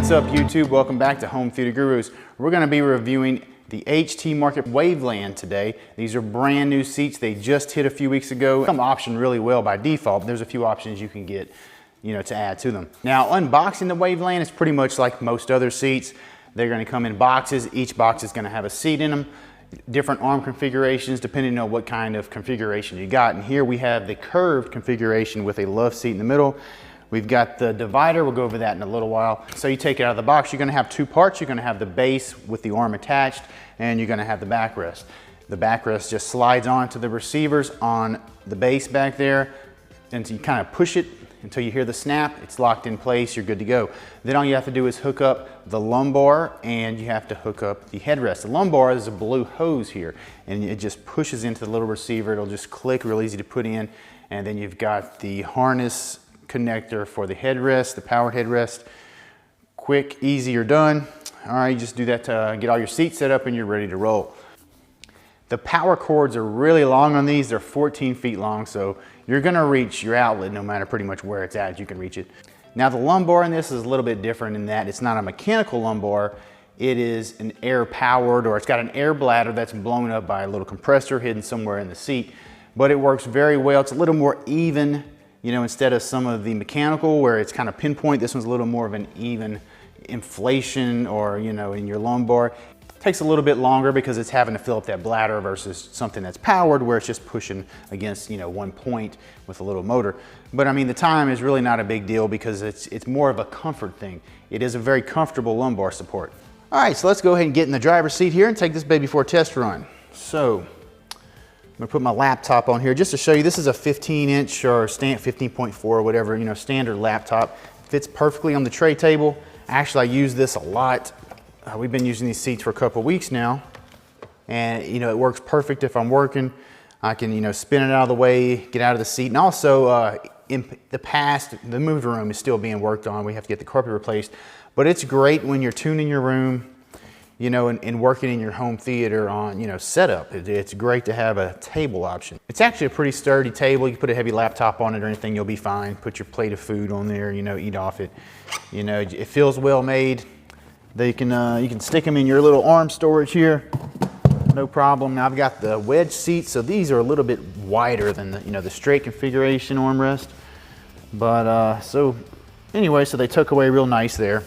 What's up YouTube? Welcome back to Home Theater Gurus. We're going to be reviewing the HT Market Waveland today. These are brand new seats. They just hit a few weeks ago. Some optioned really well by default. There's a few options you can get, to add to them. Now, unboxing the Waveland is pretty much like most other seats. They're going to come in boxes. Each box is going to have a seat in them. Different arm configurations depending on what kind of configuration you got. And here we have the curved configuration with a love seat in the middle. We've got the divider, we'll go over that in a little while. So you take it out of the box, you're gonna have two parts. You're gonna have the base with the arm attached, and you're gonna have the backrest. The backrest just slides onto the receivers on the base back there, and so you kind of push it until you hear the snap. It's locked in place, you're good to go. Then all you have to do is hook up the lumbar, and you have to hook up the headrest. The lumbar is a blue hose here, and it just pushes into the little receiver. It'll just click, real easy to put in. And then you've got the harness connector for the headrest, the powered headrest. Quick, easy, you're done. All right, you just do that to get all your seats set up and you're ready to roll. The power cords are really long on these. They're 14 feet long, so you're gonna reach your outlet no matter pretty much where it's at, you can reach it. Now the lumbar in this is a little bit different in that it's not a mechanical lumbar. It is an air powered, or it's got an air bladder that's blown up by a little compressor hidden somewhere in the seat, but it works very well. It's a little more even. Instead of some of the mechanical where it's kind of pinpoint, this one's a little more of an even inflation, or, in your lumbar. It takes a little bit longer because it's having to fill up that bladder versus something that's powered where it's just pushing against, one point with a little motor. But I mean, the time is really not a big deal because it's more of a comfort thing. It is a very comfortable lumbar support. All right, so let's go ahead and get in the driver's seat here and take this baby for a test run. So, I'm gonna put my laptop on here just to show you. This is a 15-inch or 15.4 or whatever, standard laptop. Fits perfectly on the tray table. Actually, I use this a lot. We've been using these seats for a couple weeks now. And, it works perfect if I'm working. I can, spin it out of the way, get out of the seat. And also, in the past, the movie room is still being worked on. We have to get the carpet replaced. But it's great when you're tuning your room, and working in your home theater on, setup. It's great to have a table option. It's actually a pretty sturdy table. You can put a heavy laptop on it or anything, you'll be fine. Put your plate of food on there, eat off it. It feels well made. You can stick them in your little arm storage here, no problem. Now I've got the wedge seats, so these are a little bit wider than the straight configuration armrest. But so they tuck away real nice there.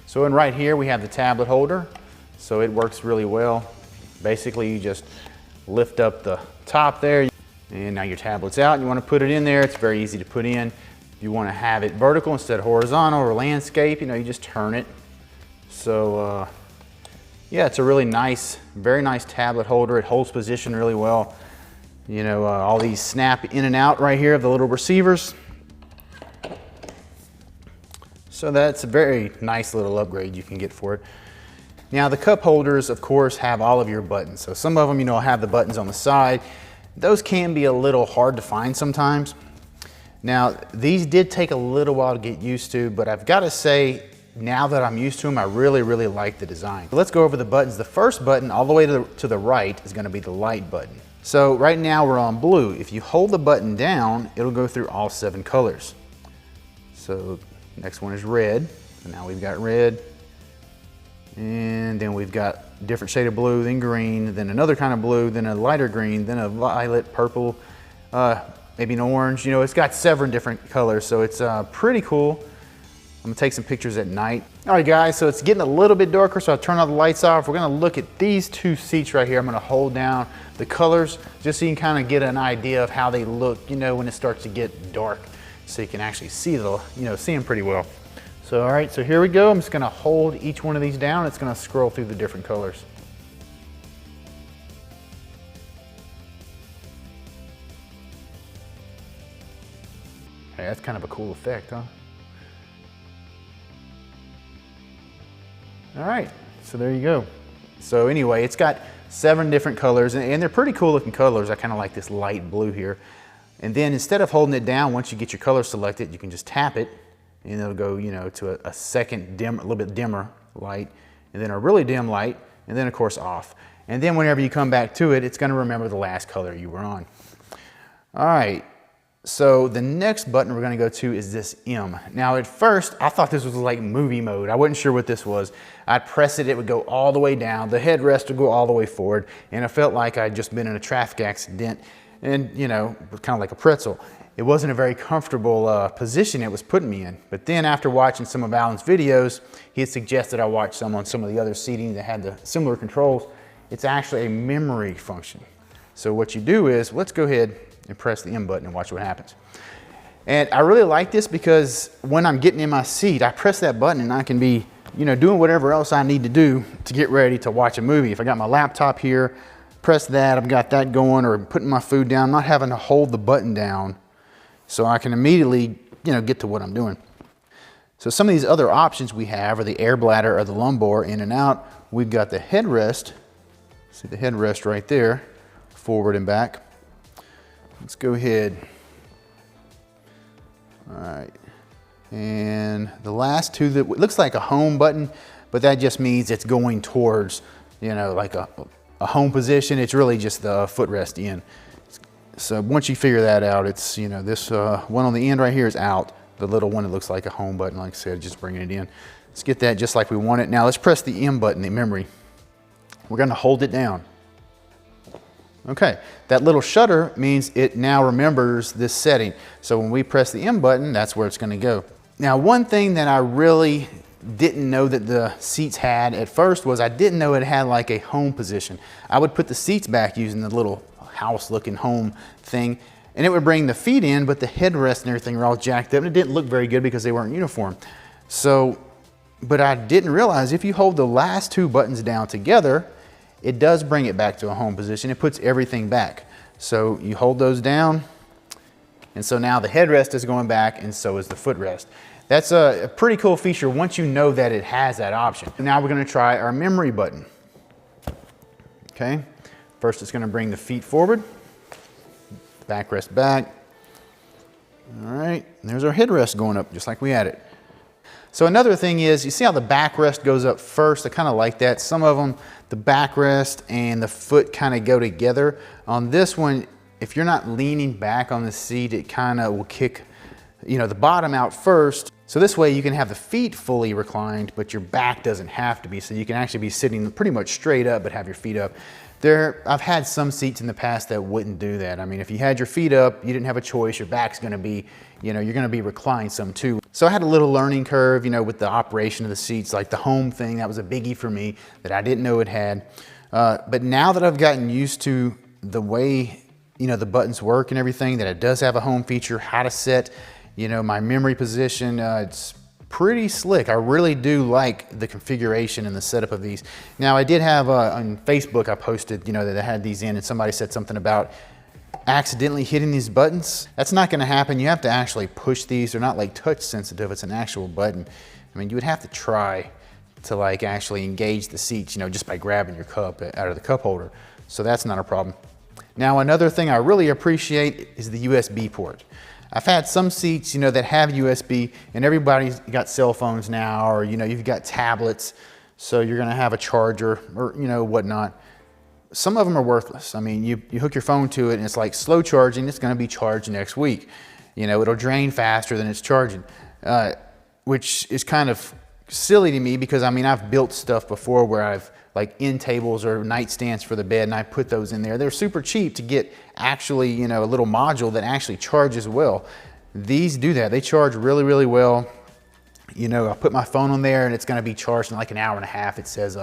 So in right here we have the tablet holder, so it works really well. Basically you just lift up the top there, and now your tablet's out and you want to put it in there. It's very easy to put in. If you want to have it vertical instead of horizontal or landscape, you just turn it. So yeah, it's a really nice, very nice tablet holder. It holds position really well. All these snap in and out right here of the little receivers. So that's a very nice little upgrade you can get for it. Now the cup holders, of course, have all of your buttons. So some of them, have the buttons on the side. Those can be a little hard to find sometimes. Now these did take a little while to get used to, but I've got to say, now that I'm used to them, I really, really like the design. Let's go over the buttons. The first button all the way to the right is going to be the light button. So right now we're on blue. If you hold the button down, it'll go through all 7 colors. So next one is red, and now we've got red, and then we've got a different shade of blue, then green, then another kind of blue, then a lighter green, then a violet, purple, maybe an orange. It's got 7 different colors, so it's pretty cool. I'm gonna take some pictures at night. All right guys, so it's getting a little bit darker, so I'll turn all the lights off. We're gonna look at these 2 seats right here. I'm gonna hold down the colors just so you can kind of get an idea of how they look, when it starts to get dark. So you can actually see see them pretty well. So all right, so here we go. I'm just gonna hold each one of these down. It's gonna scroll through the different colors. Hey, that's kind of a cool effect, huh? All right, so there you go. So anyway, it's got 7 different colors, and they're pretty cool looking colors. I kind of like this light blue here. And then instead of holding it down, once you get your color selected, you can just tap it and it'll go, to a second a little bit dimmer light, and then a really dim light, and then of course off. And then whenever you come back to it, it's gonna remember the last color you were on. All right, So the next button we're gonna go to is this M. Now at first, I thought this was like movie mode. I wasn't sure what this was. I'd press it, it would go all the way down. The headrest would go all the way forward. And it felt like I'd just been in a traffic accident and, you know, kind of like a pretzel. It wasn't a very comfortable position it was putting me in. But then after watching some of Alan's videos, he had suggested I watch some on some of the other seating that had the similar controls. It's actually a memory function. So what you do is, let's go ahead and press the M button and watch what happens. And I really like this because when I'm getting in my seat, I press that button and I can be, you know, doing whatever else I need to do to get ready to watch a movie. If I got my laptop here, press that, I've got that going, or putting my food down, I'm not having to hold the button down, so I can immediately, you know, get to what I'm doing. So some of these other options we have are the air bladder or the lumbar in and out. We've got the headrest. See the headrest right there, forward and back. Let's go ahead. All right. And the last two, that looks like a home button, but that just means it's going towards, you know, like a home position. It's really just the footrest in. So once you figure that out, it's, you know, this one on the end right here is out. The little one that looks like a home button, like I said, just bringing it in. Let's get that just like we want it. Now let's press the M button, the memory. We're gonna hold it down. Okay, that little shutter means it now remembers this setting. So when we press the M button, that's where it's gonna go. Now, one thing that I really didn't know that the seats had at first was I didn't know it had like a home position. I would put the seats back using the little house looking home thing, and it would bring the feet in, but the headrest and everything were all jacked up, and it didn't look very good because they weren't uniform. So, but I didn't realize if you hold the last two buttons down together, it does bring it back to a home position. It puts everything back. So you hold those down, and so now the headrest is going back, and so is the footrest. That's a pretty cool feature once you know that it has that option. Now we're gonna try our memory button. Okay, first it's gonna bring the feet forward, backrest back. All right, and there's our headrest going up just like we had it. So another thing is, you see how the backrest goes up first? I kind of like that. Some of them, the backrest and the foot kind of go together. On this one, if you're not leaning back on the seat, it kind of will kick, you know, the bottom out first. So this way you can have the feet fully reclined, but your back doesn't have to be. So you can actually be sitting pretty much straight up, but have your feet up. I've had some seats in the past that wouldn't do that. I mean, if you had your feet up, you didn't have a choice, your back's gonna be, you know, you're gonna be reclined some too. So I had a little learning curve, you know, with the operation of the seats, like the home thing, that was a biggie for me that I didn't know it had. But now that I've gotten used to the way, you know, the buttons work and everything, that it does have a home feature, how to set, you know, my memory position, it's pretty slick. I really do like the configuration and the setup of these. Now I did have on Facebook, I posted, you know, that I had these in, and somebody said something about accidentally hitting these buttons. That's not gonna happen. You have to actually push these. They're not like touch sensitive, it's an actual button. I mean, you would have to try to like actually engage the seats, you know, just by grabbing your cup out of the cup holder. So that's not a problem. Now another thing I really appreciate is the USB port. I've had some seats, you know, that have USB, and everybody's got cell phones now, or, you know, you've got tablets, so you're gonna have a charger or, you know, whatnot. Some of them are worthless. I mean, you hook your phone to it and it's like slow charging, it's gonna be charged next week. You know, it'll drain faster than it's charging, which is kind of silly to me because, I mean, I've built stuff before where I've like end tables or nightstands for the bed, and I put those in there. They're super cheap to get actually, you know, a little module that actually charges well. These do that. They charge really, really well. You know, I put my phone on there and it's gonna be charged in like an hour and a half. It says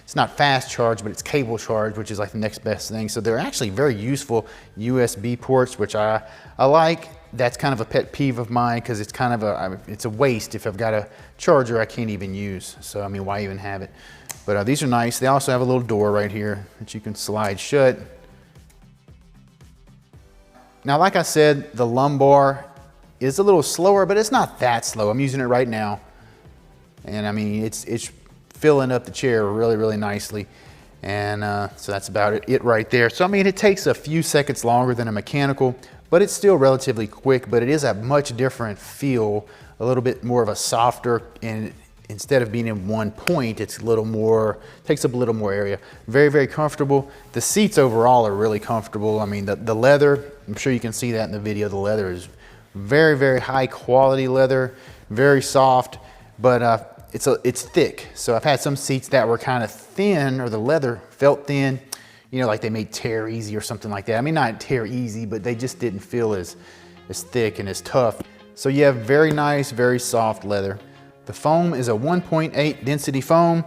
it's not fast charge, but it's cable charge, which is like the next best thing. So they're actually very useful USB ports, which I like. That's kind of a pet peeve of mine because it's kind of it's a waste if I've got a charger I can't even use. So I mean, why even have it? But these are nice. They also have a little door right here that you can slide shut. Now, like I said, the lumbar is a little slower, but it's not that slow. I'm using it right now. And I mean, it's filling up the chair really, really nicely. And so that's about it right there. So I mean, it takes a few seconds longer than a mechanical, but it's still relatively quick, but it is a much different feel, a little bit more of a softer, and instead of being in one point, it's a little more, takes up a little more area. Very, very comfortable. The seats overall are really comfortable. I mean, the leather, I'm sure you can see that in the video, the leather is very, very high quality leather, very soft, but it's thick. So I've had some seats that were kind of thin, or the leather felt thin, you know, like they made tear easy or something like that. I mean, not tear easy, but they just didn't feel as thick and as tough. So you have very nice, very soft leather. The foam is a 1.8 density foam,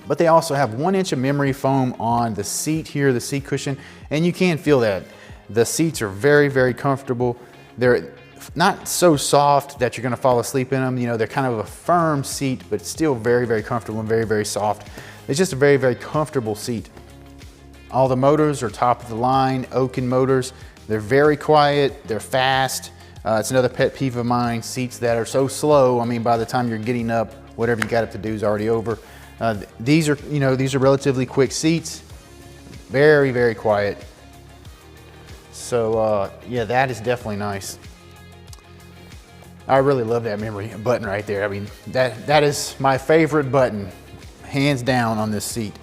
but they also have 1 inch of memory foam on the seat here, the seat cushion, and you can feel that. The seats are very, very comfortable. They're not so soft that you're gonna fall asleep in them. You know, they're kind of a firm seat, but still very, very comfortable and very, very soft. It's just a very, very comfortable seat. All the motors are top of the line, Oaken motors. They're very quiet, they're fast. It's another pet peeve of mine, seats that are so slow. I mean, by the time you're getting up, whatever you got up to do is already over. These are relatively quick seats, very, very quiet. So yeah, that is definitely nice. I really love that memory button right there. I mean, that is my favorite button, hands down, on this seat.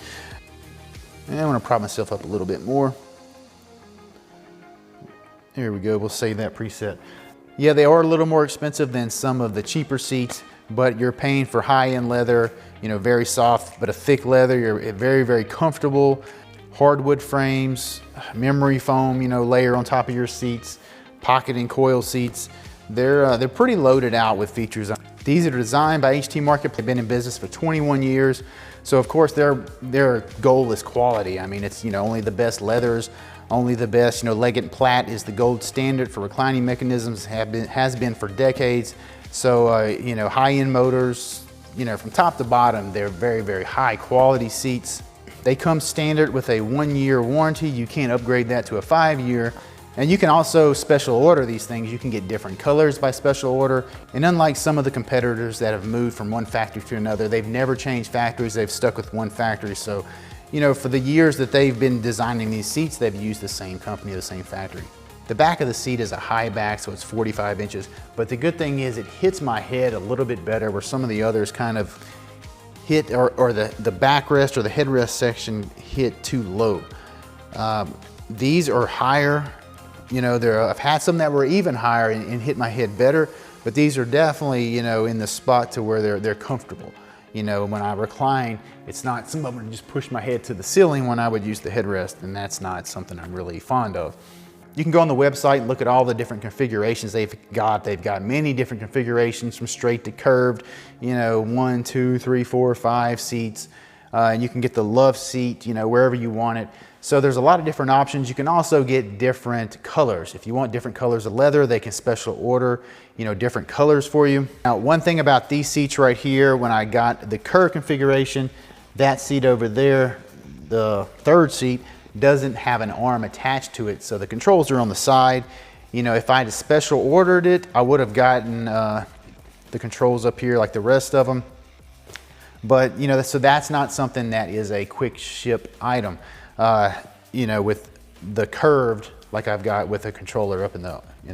And I want to prop myself up a little bit more. There we go, we'll save that preset. Yeah, they are a little more expensive than some of the cheaper seats, but you're paying for high-end leather, you know, very soft, but a thick leather. You're very, very comfortable. Hardwood frames, memory foam, you know, layer on top of your seats, pocket and coil seats. They're pretty loaded out with features. These are designed by HT Market. They've been in business for 21 years. So of course their goal is quality. I mean, it's, you know, only the best leathers, only the best, you know, Leggett & Platt is the gold standard for reclining mechanisms, has been for decades. So, you know, high-end motors, you know, from top to bottom, they're very, very high quality seats. They come standard with a 1-year warranty. You can't upgrade that to a 5-year. And you can also special order these things. You can get different colors by special order. And unlike some of the competitors that have moved from one factory to another, they've never changed factories. They've stuck with one factory. So, you know, for the years that they've been designing these seats, they've used the same company, the same factory. The back of the seat is a high back, so it's 45 inches. But the good thing is it hits my head a little bit better, where some of the others kind of hit, or the backrest or the headrest section hit too low. These are higher. You know, I've had some that were even higher and hit my head better, but these are definitely, you know, in the spot to where they're comfortable. You know, when I recline, it's not, some of them just push my head to the ceiling when I would use the headrest, and that's not something I'm really fond of. You can go on the website and look at all the different configurations they've got. They've got many different configurations, from straight to curved, you know, 1, 2, 3, 4, 5 seats. And you can get the love seat, you know, wherever you want it. So there's a lot of different options. You can also get different colors. If you want different colors of leather, they can special order, you know, different colors for you. Now, one thing about these seats right here, when I got the curve configuration, that seat over there, the third seat, doesn't have an arm attached to it. So the controls are on the side. You know, if I had special ordered it, I would have gotten the controls up here like the rest of them. But, you know, so that's not something that is a quick ship item. You know, with the curved, like I've got with a controller up in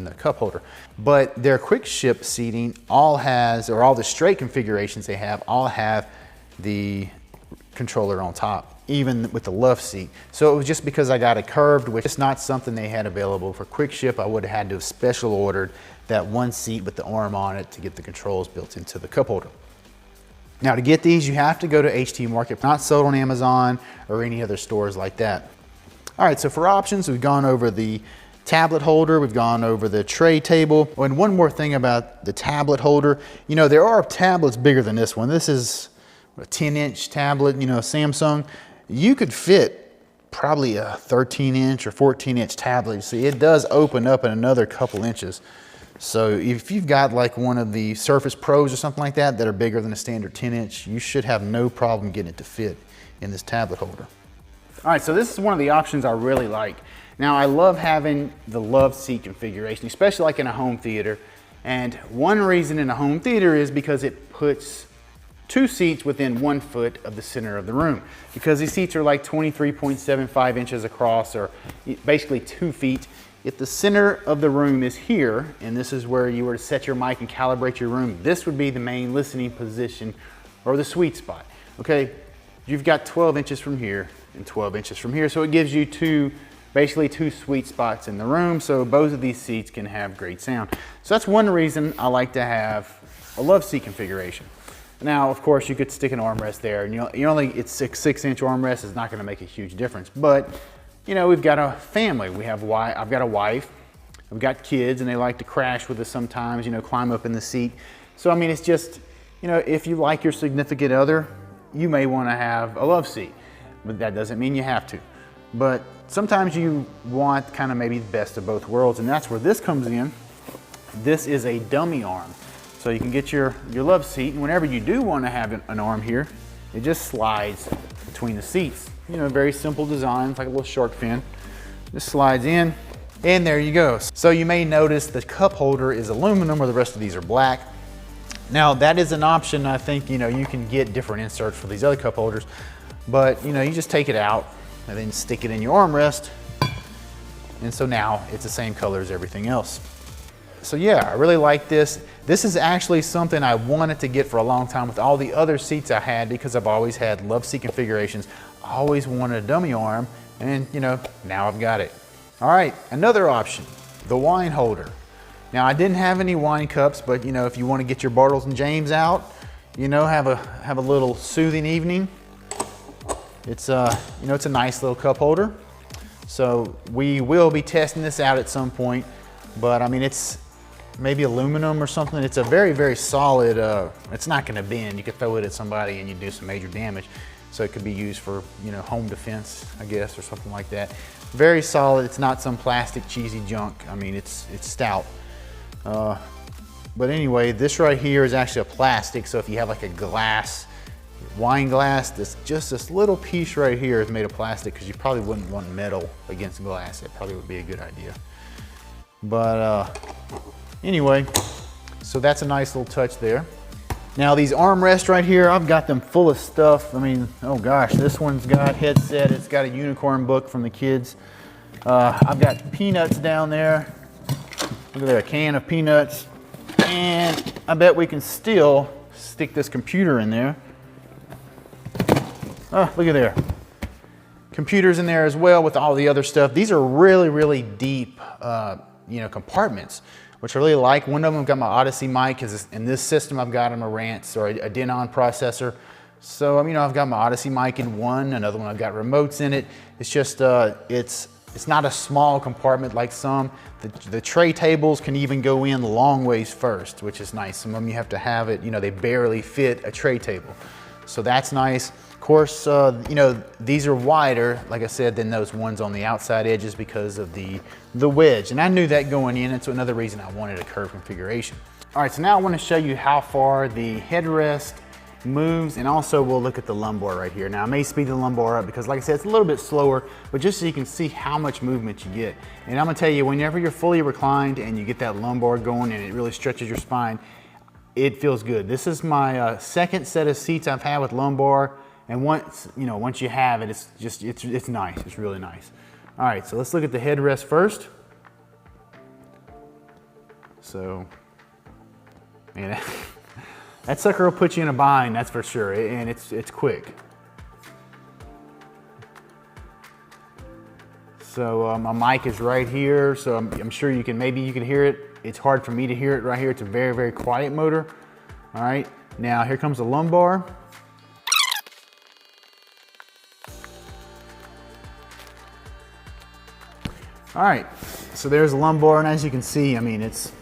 the cup holder. But their quick ship seating all has, or all the straight configurations they have, all have the controller on top, even with the love seat. So it was just because I got a curved, which is not something they had available for quick ship. I would have had to have special ordered that one seat with the arm on it to get the controls built into the cup holder. Now, to get these, you have to go to HT Market, not sold on Amazon or any other stores like that. All right, so for options, we've gone over the tablet holder, we've gone over the tray table. Oh, and one more thing about the tablet holder, you know, there are tablets bigger than this one. This is a 10-inch tablet, you know, Samsung. You could fit probably a 13-inch or 14-inch tablet. See, it does open up in another couple inches. So if you've got like one of the Surface Pros or something like that are bigger than a standard 10-inch, you should have no problem getting it to fit in this tablet holder. All right, so this is one of the options I really like. Now, I love having the love seat configuration, especially like in a home theater. And one reason in a home theater is because it puts 2 seats within 1 foot of the center of the room. Because these seats are like 23.75 inches across, or basically 2 feet. If the center of the room is here, and this is where you were to set your mic and calibrate your room, this would be the main listening position or the sweet spot. Okay, you've got 12 inches from here and 12 inches from here, so it gives you basically two sweet spots in the room, so both of these seats can have great sound. So that's one reason I like to have a love seat configuration. Now, of course, you could stick an armrest there, and it's 6-inch armrest is not going to make a huge difference. But you know, we've got a family. I've got a wife, I've got kids, and they like to crash with us sometimes. You know, climb up in the seat. So I mean, it's just, you know, if you like your significant other, you may want to have a love seat, but that doesn't mean you have to. But sometimes you want kind of maybe the best of both worlds, and that's where this comes in. This is a dummy arm. So you can get your love seat, and whenever you do want to have an arm here, it just slides between the seats. You know, very simple design, it's like a little shark fin. Just slides in, and there you go. So you may notice the cup holder is aluminum, where the rest of these are black. Now that is an option. I think, you know, you can get different inserts for these other cup holders, but you know, you just take it out and then stick it in your armrest, and so now it's the same color as everything else. So yeah, I really like this. This is actually something I wanted to get for a long time with all the other seats I had, because I've always had love seat configurations. I always wanted a dummy arm, and you know, now I've got it. All right, another option, the wine holder. Now I didn't have any wine cups, but you know, if you want to get your Bartles and James out, you know, have a little soothing evening. It's you know, it's a nice little cup holder. So we will be testing this out at some point, but I mean, it's maybe aluminum or something. It's a very, very solid, it's not gonna bend. You could throw it at somebody and you do some major damage. So it could be used for, you know, home defense, I guess, or something like that. Very solid, it's not some plastic cheesy junk. I mean, it's stout. But anyway, this right here is actually a plastic, so if you have like a glass, wine glass, this little piece right here is made of plastic, because you probably wouldn't want metal against glass. It probably would be a good idea. But anyway, so that's a nice little touch there. Now these armrests right here, I've got them full of stuff. I mean, oh gosh, this one's got headset, it's got a unicorn book from the kids. I've got peanuts down there. Look at there, a can of peanuts. And I bet we can still stick this computer in there. Oh, look at there. Computers in there as well with all the other stuff. These are really, really deep, you know, compartments, which I really like. One of them got my Odyssey mic, because in this system I've got a Marantz or a Denon processor. So, you know, I've got my Odyssey mic in one, another one I've got remotes in it. It's just, it's not a small compartment like some. The tray tables can even go in long ways first, which is nice. Some of them you have to have it, you know, they barely fit a tray table. So that's nice. Of course, you know, these are wider, like I said, than those ones on the outside edges because of the wedge. And I knew that going in, and so another reason I wanted a curved configuration. All right, so now I want to show you how far the headrest moves, and also we'll look at the lumbar right here. Now I may speed the lumbar up because, like I said, it's a little bit slower, but just so you can see how much movement you get. And I'm gonna tell you, whenever you're fully reclined and you get that lumbar going and it really stretches your spine, it feels good. This is my second set of seats I've had with lumbar, and once you have it, it's nice. It's really nice. All right, so let's look at the headrest first. So, man, that sucker will put you in a bind, that's for sure, and it's quick. So my mic is right here, so I'm sure maybe you can hear it. It's hard for me to hear it right here. It's a very, very quiet motor. All right, now here comes the lumbar. All right, so there's the lumbar, and as you can see, I mean, it's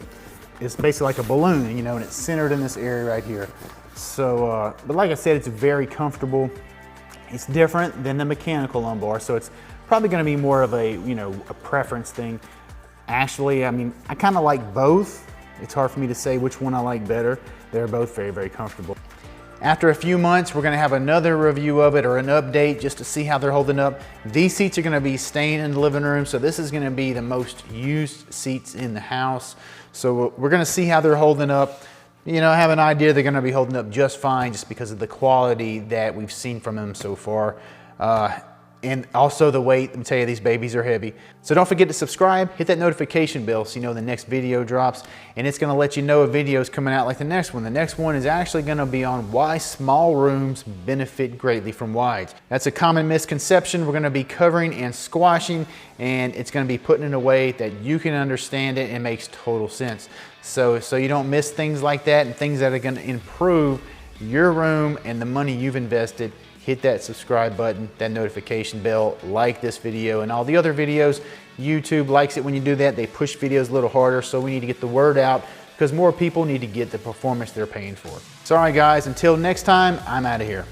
basically like a balloon, you know, and it's centered in this area right here. So, but like I said, it's very comfortable. It's different than the mechanical lumbar, so it's probably gonna be more of a, you know, a preference thing. Actually, I mean, I kind of like both. It's hard for me to say which one I like better. They're both very, very comfortable. After a few months, we're gonna have another review of it, or an update, just to see how they're holding up. These seats are gonna be staying in the living room, so this is gonna be the most used seats in the house. So we're gonna see how they're holding up. You know, I have an idea they're gonna be holding up just fine, just because of the quality that we've seen from them so far. and also the weight. Let me tell you, these babies are heavy. So don't forget to subscribe, hit that notification bell so you know the next video drops, and it's gonna let you know a video is coming out like the next one. The next one is actually gonna be on why small rooms benefit greatly from wides. That's a common misconception we're gonna be covering and squashing, and it's gonna be put in a way that you can understand it and makes total sense. So you don't miss things like that and things that are gonna improve your room and the money you've invested. Hit that subscribe button, that notification bell, like this video and all the other videos. YouTube likes it when you do that. They push videos a little harder, so we need to get the word out because more people need to get the performance they're paying for. So all right guys, until next time, I'm out of here.